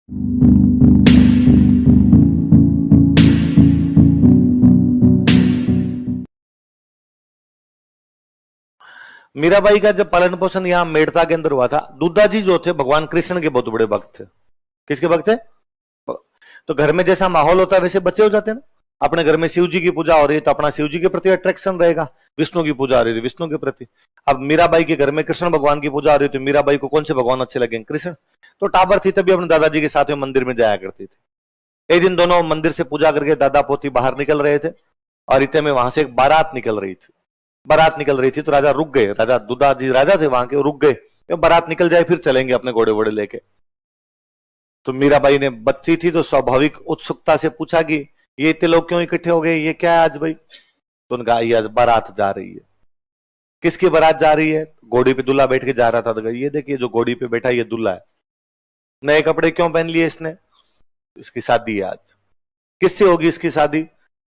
मीराबाई का जब पालन पोषण यहां मेड़ता के अंदर हुआ था, दुद्धा जी जो थे भगवान कृष्ण के बहुत बड़े भक्त थे। किसके भक्त थे? तो घर में जैसा माहौल होता है वैसे बच्चे हो जाते हैं ना। अपने घर में शिव जी की पूजा हो रही है तो अपना शिव जी के प्रति अट्रैक्शन रहेगा, विष्णु की पूजा हो रही है विष्णु के प्रति। अब मीराबाई के घर में कृष्ण भगवान की पूजा हो रही है तो मीराबाई को कौन से भगवान अच्छे लगेंगे? कृष्ण। तो टाबर थी तभी अपने दादाजी के साथ में मंदिर में जाया करती थी। एक दिन दोनों मंदिर से पूजा करके दादा पोती बाहर निकल रहे थे और इतने में वहां से एक बारात निकल रही थी। बारात निकल रही थी तो राजा रुक गए, राजा दुद्धा जी राजा थे वहां के, रुक गए, बारात निकल जाए फिर चलेंगे अपने घोड़े वोड़े लेके। तो मीराबाई ने बच्ची थी तो स्वाभाविक उत्सुकता से पूछा कि ये इतने लोग क्यों इकट्ठे हो गए, ये क्या है आज भाई? तो उनका ये आज बारात जा रही है। किसकी बारात जा रही है? घोड़ी पे दूल्हा बैठ के जा रहा था। तो ये देखिए जो घोड़ी पे बैठा ये दूल्हा है। नए कपड़े क्यों पहन लिए इसने? इसकी शादी है आज। किससे होगी इसकी शादी?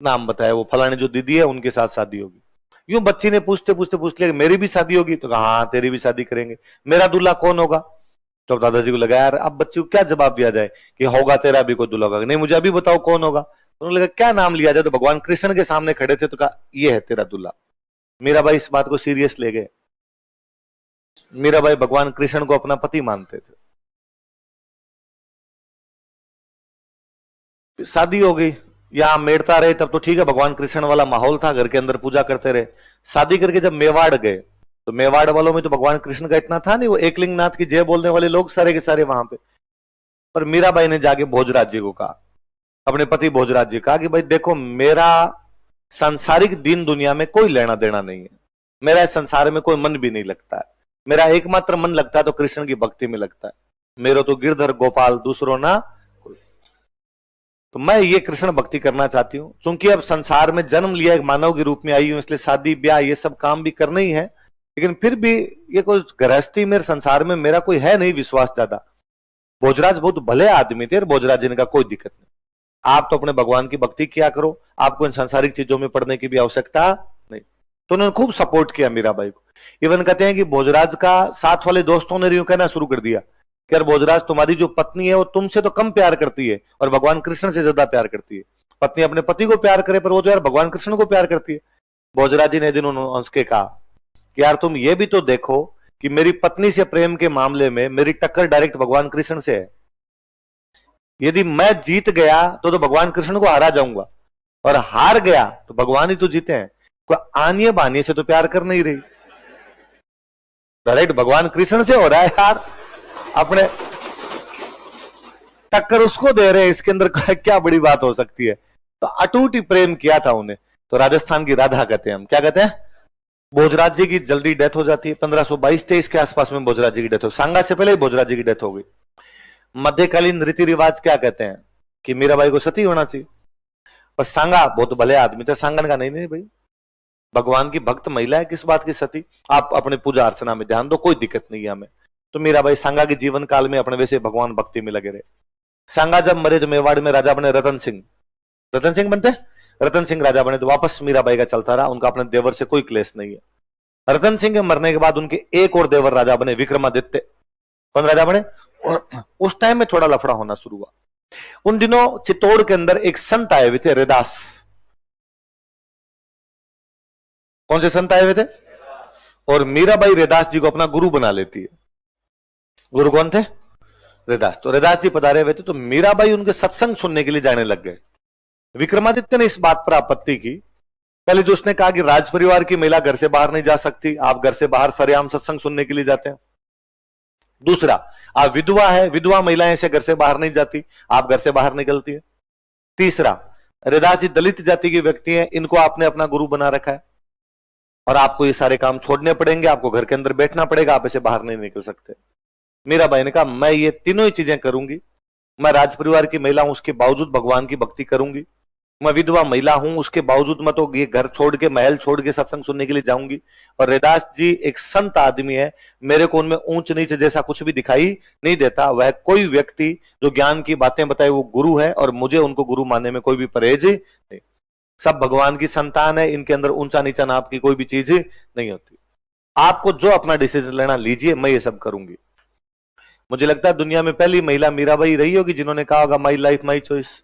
नाम बताया, वो फलाने जो दीदी है उनके साथ शादी होगी। यूं बच्ची ने पूछते पूछते पूछ लिया मेरी भी शादी होगी? तो कहा हाँ तेरी भी शादी करेंगे। मेरा दूल्हा कौन होगा? तो दादाजी को लगा यार अब बच्ची को क्या जवाब दिया जाए कि होगा तेरा भी कोई दूल्हा होगा, नहीं मुझे अभी बताओ कौन होगा। तो उन्होंने लगा क्या नाम लिया जाए, तो भगवान कृष्ण के सामने खड़े थे तो कहा ये है तेरा दूल्हा। मीराबाई इस बात को सीरियस ले गए। मीराबाई भगवान कृष्ण को अपना पति मानते थे। शादी हो गई, यहां मेड़ता रहे तब तो ठीक है, भगवान कृष्ण वाला माहौल था, घर के अंदर पूजा करते रहे। शादी करके जब मेवाड़ गए तो मेवाड़ वालों में तो भगवान कृष्ण का इतना था नहीं, वो एकलिंग नाथ की जय बोलने वाले लोग सारे के सारे वहां पे। पर मीराबाई ने जाके भोजराज जी को कहा, अपने पति भोजराज जी कहा कि भाई देखो मेरा सांसारिक दीन दुनिया में कोई लेना देना नहीं है, मेरा इस संसार में कोई मन भी नहीं लगता है, मेरा एकमात्र मन लगता है तो कृष्ण की भक्ति में लगता है, मेरा तो गिरधर गोपाल दूसरों ना। तो मैं ये कृष्ण भक्ति करना चाहती हूँ, क्योंकि अब संसार में जन्म लिया एक मानव के रूप में आई हूं, इसलिए शादी ब्याह ये सब काम भी करना ही है, लेकिन फिर भी ये कोई गृहस्थी मेरे संसार में मेरा कोई है नहीं विश्वास ज्यादा। भोजराज बहुत भले आदमी थे, भोजराज जी ने कहा कोई दिक्कत नहीं, आप तो अपने भगवान की भक्ति किया करो, आपको इन सांसारिक चीजों में पड़ने की भी आवश्यकता नहीं। तो उन्होंने खूब सपोर्ट किया मीराबाई को। इवन कहते हैं कि भोजराज का साथ वाले दोस्तों ने यूं कहना शुरू कर दिया कि यार भोजराज तुम्हारी जो पत्नी है वो तुमसे तो कम प्यार करती है और भगवान कृष्ण से ज्यादा प्यार करती है। पत्नी अपने पति को प्यार करे पर वो तो यार भगवान कृष्ण को प्यार करती है। भोजराज जी ने दिन उनसे कहा कि यार तुम ये भी तो देखो कि मेरी पत्नी से प्रेम के मामले में मेरी टक्कर डायरेक्ट भगवान कृष्ण से है, यदि मैं जीत गया तो भगवान कृष्ण को हारा जाऊंगा और हार गया तो भगवान ही तो जीते हैं, कोई आनिए बानिए से तो प्यार कर नहीं रही, डायरेक्ट भगवान कृष्ण से हो रहा है यार, अपने टक्कर उसको दे रहे हैं, इसके अंदर क्या बड़ी बात हो सकती है। तो अटूट ही प्रेम किया था उन्हें। तो राजस्थान की राधा कहते हैं हम, क्या कहते हैं? भोजराज जी की जल्दी डेथ हो जाती है, 1522-23 के आसपास में भोजराज जी की डेथ हो, सांगा से पहले ही भोजराज जी की डेथ हो गई। मध्यकालीन रीति रिवाज क्या कहते हैं कि मीराबाई को सती होना चाहिए, पर सांगा बहुत भले आदमी थे, सांगा का नहीं नहीं भाई भगवान की भक्त महिला है, किस बात की सती, आप अपने पूजा अर्चना में ध्यान दो, कोई दिक्कत नहीं है हमें। तो मीराबाई सांगा के जीवन काल में अपने वैसे भगवान भक्ति में लगे रहे। सांगा जब मरे तो मेवाड़ में राजा बने रतन सिंह, रतन सिंह बनते, रतन सिंह राजा बने तो वापस मीराबाई का चलता रहा, उनका अपने देवर से कोई क्लेश नहीं है। रतन सिंह के मरने के बाद उनके एक और देवर राजा बने विक्रमादित्य। कौन राजा बने? उस टाइम में थोड़ा लफड़ा होना शुरू हुआ। उन दिनों चित्तौड़ के अंदर एक संत आए हुए थे, रैदास। कौन से संत आए हुए थे? और मीराबाई रैदास जी को अपना गुरु बना लेती है। गुरु कौन थे? रैदास। तो रैदास जी पधारे हुए थे तो मीराबाई उनके सत्संग सुनने के लिए जाने लग गए। विक्रमादित्य ने इस बात पर आपत्ति की। पहले तो उसने कहा कि राज परिवार की महिला घर से बाहर नहीं जा सकती, आप घर से बाहर सरेआम सत्संग सुनने के लिए जाते हैं। दूसरा, आप विधवा है, विधवा महिलाएं से घर से बाहर नहीं जाती, आप घर से बाहर निकलती है। तीसरा, रैदास जी दलित जाति के व्यक्ति हैं, इनको आपने अपना गुरु बना रखा है और आपको ये सारे काम छोड़ने पड़ेंगे, आपको घर के अंदर बैठना पड़ेगा, आप ऐसे बाहर नहीं निकल सकते। मीराबाई ने कहा मैं ये तीनों ही चीजें करूंगी, मैं राज परिवार की महिला हूं उसके बावजूद भगवान की भक्ति करूंगी, मैं विधवा महिला हूं उसके बावजूद मैं तो ये घर छोड़ के महल छोड़ के सत्संग सुनने के लिए जाऊंगी, और रैदास जी एक संत आदमी है, मेरे को उनमें ऊंच नीच जैसा कुछ भी दिखाई नहीं देता, वह कोई व्यक्ति जो ज्ञान की बातें बताए वो गुरु है और मुझे उनको गुरु मानने में कोई भी परहेज नहीं, सब भगवान की संतान है, इनके अंदर ऊंचा नीचा नाप की कोई भी चीज नहीं होती, आपको जो अपना डिसीजन लेना लीजिए, मैं ये सब करूंगी। मुझे लगता है दुनिया में पहली महिला मीराबाई रही होगी जिन्होंने कहा होगा माई लाइफ माई चॉइस।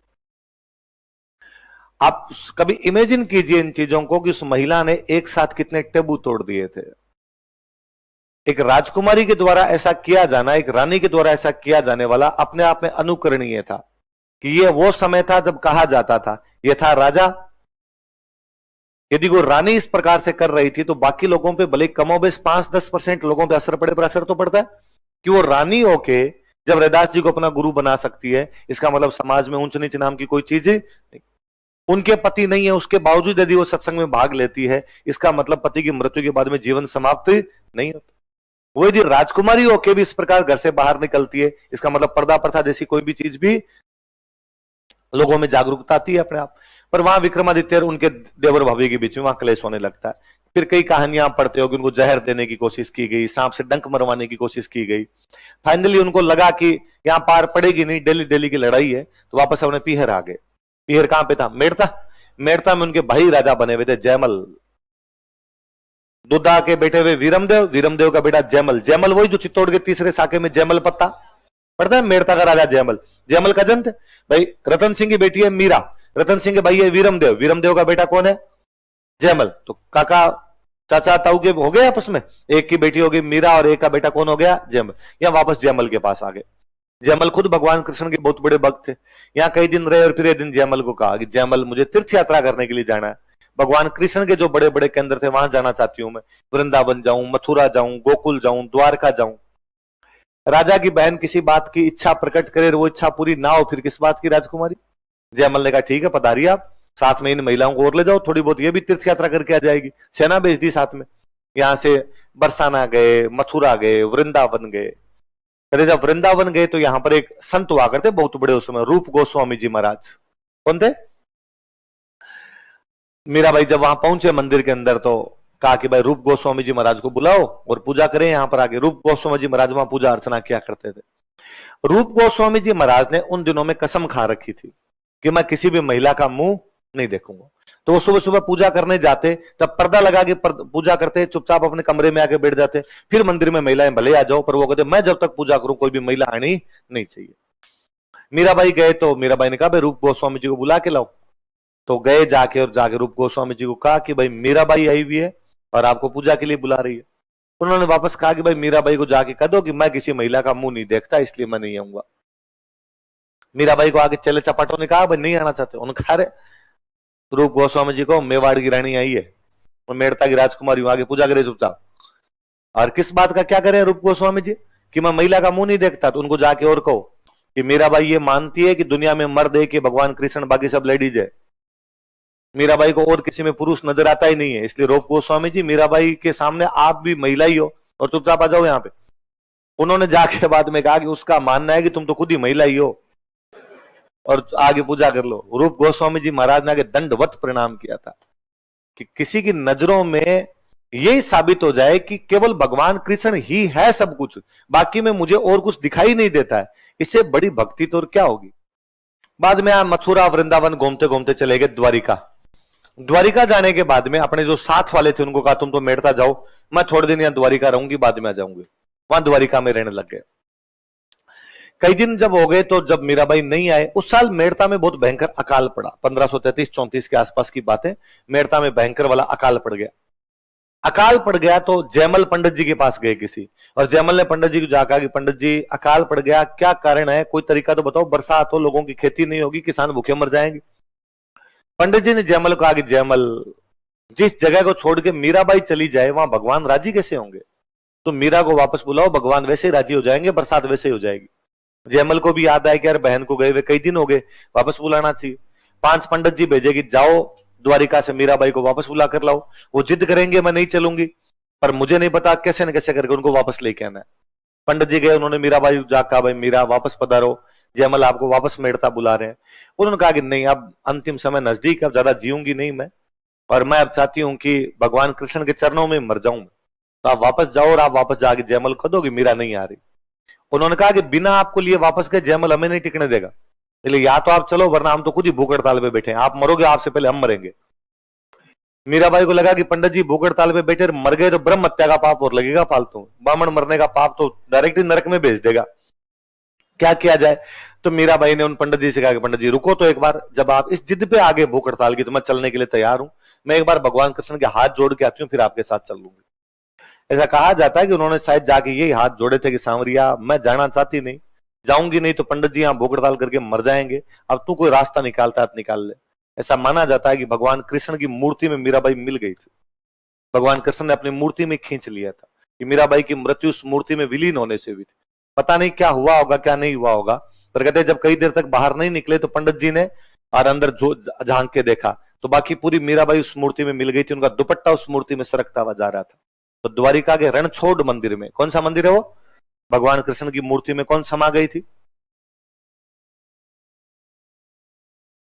आप कभी इमेजिन कीजिए इन चीजों को कि उस महिला ने एक साथ कितने टेबू तोड़ दिए थे। एक राजकुमारी के द्वारा ऐसा किया जाना, एक रानी के द्वारा ऐसा किया जाने वाला अपने आप में अनुकरणीय था कि ये वो समय था जब कहा जाता था ये था राजा। यदि वो रानी इस प्रकार से कर रही थी तो बाकी लोगों पे भले कमोबेश 5-10% लोगों पे असर पड़े, पर असर तो पड़ता है कि वो रानी होके जब रैदास जी को अपना गुरु बना सकती है, इसका मतलब समाज में ऊंच नीच नाम की कोई चीज नहीं। उनके पति नहीं है उसके बावजूद यदि वो सत्संग में भाग लेती है, इसका मतलब पति की मृत्यु के बाद में जीवन समाप्त नहीं होता। वो यदि राजकुमारी होके भी इस प्रकार घर से बाहर निकलती है, इसका मतलब पर्दा प्रथा जैसी कोई भी चीज भी लोगों में जागरूकता आती है अपने आप। पर वहां विक्रमादित्य और उनके देवर भाभी के बीच में वहां क्लेश होने लगता है। फिर कई कहानियां पढ़ते हो कि उनको जहर देने की कोशिश की गई, सांप से डंक मरवाने की कोशिश की गई। फाइनली उनको लगा कि यहां पार पड़ेगी नहीं, डेली डेली की लड़ाई है, तो वापस अपने पीहर आ गए। पीहर कहां पे था? मेड़ता। मेड़ता में उनके भाई राजा बने हुए थे जयमल। दुद्धा के बेटे हुए वीरमदेव, वीरमदेव का बेटा जयमल। जयमल वही जो चित्तौड़ के तीसरे साके में जयमल पत्ता पड़ता है, मेड़ता का राजा जयमल। जयमल का जन थे भाई। रतन सिंह की बेटी है मीरा, रतन सिंह के भाई है वीरमदेव, वीरमदेव का बेटा कौन है? जयमल। तो काका चाचा ताऊ के हो गए आपस में, एक की बेटी हो गई मीरा और एक का बेटा कौन हो गया? जयमल। या वापस जयमल के पास आ गए। जयमल खुद भगवान कृष्ण के बहुत बड़े भक्त थे। यहाँ कई दिन रहे और फिर एक दिन जयमल को कहा कि जयमल मुझे तीर्थ यात्रा करने के लिए जाना है, भगवान कृष्ण के जो बड़े बड़े केंद्र थे वहां जाना चाहती हूं मैं। वृंदावन जाऊं, मथुरा जाऊं, गोकुल जाऊं, द्वारका जाऊं। राजा की बहन किसी बात की इच्छा प्रकट करे, वो इच्छा पूरी ना हो, फिर किस बात की राजकुमारी? जयमल ने कहा ठीक है पधारिए आप, साथ में इन महिलाओं को और ले जाओ, थोड़ी बहुत ये भी तीर्थ यात्रा करके आ जाएगी। सेना भेज दी साथ में। यहां से बरसाना गए, मथुरा गए, वृंदावन गए। कहते जब वृंदावन गए तो यहां पर एक संत हुआ करते बहुत बड़े उस समय, रूप गोस्वामी जी महाराज। कौन थे? मीराबाई जब वहां पहुंचे मंदिर के अंदर तो कहा कि भाई रूप गोस्वामी जी महाराज को बुलाओ और पूजा करें यहां पर आके। रूप गोस्वामी जी महाराज वहां पूजा अर्चना किया करते थे। रूप गोस्वामी जी महाराज ने उन दिनों में कसम खा रखी थी कि मैं किसी भी महिला का मुंह नहीं देखूंगा। तो वो सुबह सुबह पूजा करने जाते, तब पर्दा लगा के पूजा करते, चुपचाप अपने कमरे में आके बैठ जाते। फिर मंदिर में महिलाएं भले आ जाओ, पर वो कहते मैं जब तक पूजा करूं कोई भी महिला आनी नहीं चाहिए। मीराबाई गए तो मीराबाई ने कहा भाई रूप गोस्वामी जी को बुला के लाओ। तो गए जाके और जाके रूप गोस्वामी जी को कहा कि भाई मीराबाई आई हुई है और आपको पूजा के लिए बुला रही है। उन्होंने वापस कहा कि भाई मीराबाई को जाके कह दो कि मैं किसी महिला का मुंह नहीं देखता, इसलिए मैं नहीं आऊंगा। मीराबाई को आगे चले चपाटों ने कहा भाई नहीं आना चाहते। उन्होंने कहा रूप गोस्वामी जी को मेवाड़ की रानी आई है, मेड़ता की राजकुमारी आगे पूजा करे चुपचाप। और किस बात का क्या करे रूप गोस्वामी जी कि मैं महिला का मुंह नहीं देखता? तो उनको जाके और कहो कि मीराबाई ये मानती है कि दुनिया में मर्द है कि भगवान कृष्ण, बाकी सब लेडीज है। मीराबाई को और किसी में पुरुष नजर आता ही नहीं है, इसलिए रूप गोस्वामी जी मीराबाई के सामने आप भी महिला ही हो और चुपचाप आ जाओ यहाँ पे। उन्होंने जाके बाद में कहा कि उसका मानना है कि तुम तो खुद ही महिला ही हो और आगे पूजा कर लो। रूप गोस्वामी जी महाराज ने आगे दंडवत प्रणाम किया था कि किसी की नजरों में यही साबित हो जाए कि केवल भगवान कृष्ण ही है सब कुछ, बाकी में मुझे और कुछ दिखाई नहीं देता है, इससे बड़ी भक्ति तो और क्या होगी। बाद में मथुरा वृंदावन घूमते घूमते चले गए द्वारिका। द्वारिका जाने के बाद में अपने जो साथ वाले थे उनको कहा तुम तो मेड़ता जाओ, मैं थोड़े दिन यहाँ द्वारिका रहूंगी, बाद में आ जाऊंगी। वहां द्वारिका में रहने लग गए। कई दिन जब हो गए तो जब मीराबाई नहीं आए, उस साल मेड़ता में बहुत भयंकर अकाल पड़ा। 1533-34 के आसपास की बात है। मेड़ता में भयंकर वाला अकाल पड़ गया। अकाल पड़ गया तो जयमल पंडित जी के पास गए किसी, और जयमल ने पंडित जी को जाकर कि पंडित जी अकाल पड़ गया, क्या कारण है, कोई तरीका तो बताओ, बरसात हो, लोगों की खेती नहीं होगी, किसान भूखे मर जाएंगे। पंडित जी ने जयमल को कहा कि जयमल जिस जगह को छोड़ के मीराबाई चली जाए वहां भगवान राजी कैसे होंगे? तो मीरा को वापस बुलाओ, भगवान वैसे ही राजी हो जाएंगे, बरसात वैसे ही हो जाएगी। जयमल को भी याद आया कि यार बहन को गए हुए कई दिन हो गए, वापस बुलाना चाहिए। 5 पंडित जी भेजे कि जाओ द्वारिका से मीराबाई को वापस बुला कर लाओ। वो जिद करेंगे मैं नहीं चलूंगी, पर मुझे नहीं पता कैसे न कैसे करके उनको वापस लेके आना है। पंडित जी गए, उन्होंने मीराबाई जाकर कहा भाई मीरा वापस पधारो, जयमल आपको वापस मेड़ता बुला रहे हैं। उन्होंने कहा कि नहीं, अब अंतिम समय नजदीक, अब ज्यादा जीऊंगी नहीं मैं, और मैं अब चाहती हूं कि भगवान कृष्ण के चरणों में मर जाऊं। तो आप वापस जाओ और आप वापस जाके जयमल को दो कि मीरा नहीं आ रही। उन्होंने कहा कि बिना आपको लिए वापस गए जयमल हमें नहीं टिकने देगा, इसलिए या तो आप चलो वरना हम तो खुद ही भूख हड़ताल पे बैठे हैं, आप मरोगे आपसे पहले हम मरेंगे। मीराबाई को लगा कि पंडित जी भूख हड़ताल पे बैठे मर गए तो ब्रह्म हत्या का पाप और लगेगा फालतू, ब्राह्मण मरने का पाप तो डायरेक्टली नरक में भेज देगा, क्या किया जाए? तो मीराबाई ने उन पंडित जी से कहा कि पंडित जी रुको तो एक बार, जब आप इस जिद पे आगे भूख हड़ताल की तो मैं चलने के लिए तैयार हूं, मैं एक बार भगवान कृष्ण के हाथ जोड़ के आती हूँ, फिर आपके साथ चल लूंगी। ऐसा कहा जाता है कि उन्होंने शायद जाके यही हाथ जोड़े थे कि सांवरिया मैं जाना चाहती नहीं, जाऊंगी नहीं तो पंडित जी यहां भूख हड़ताल करके मर जाएंगे, अब तू कोई रास्ता निकालता है तो निकाल ले। ऐसा माना जाता है कि भगवान कृष्ण की मूर्ति में मीराबाई मिल गई थी, भगवान कृष्ण ने अपनी मूर्ति में खींच लिया था कि मीराबाई की मृत्यु उस मूर्ति में विलीन होने से हुई थी। पता नहीं क्या हुआ होगा क्या नहीं हुआ होगा, पर कहते हैं जब कई देर तक बाहर नहीं निकले तो पंडित जी ने और अंदर जो झांक के देखा तो बाकी पूरी मीराबाई उस मूर्ति में मिल गई थी, उनका दुपट्टा उस मूर्ति में सरकता हुआ जा रहा था। तो द्वारिका के रणछोड़ मंदिर में, कौन सा मंदिर है वो, भगवान कृष्ण की मूर्ति में कौन समा गई थी?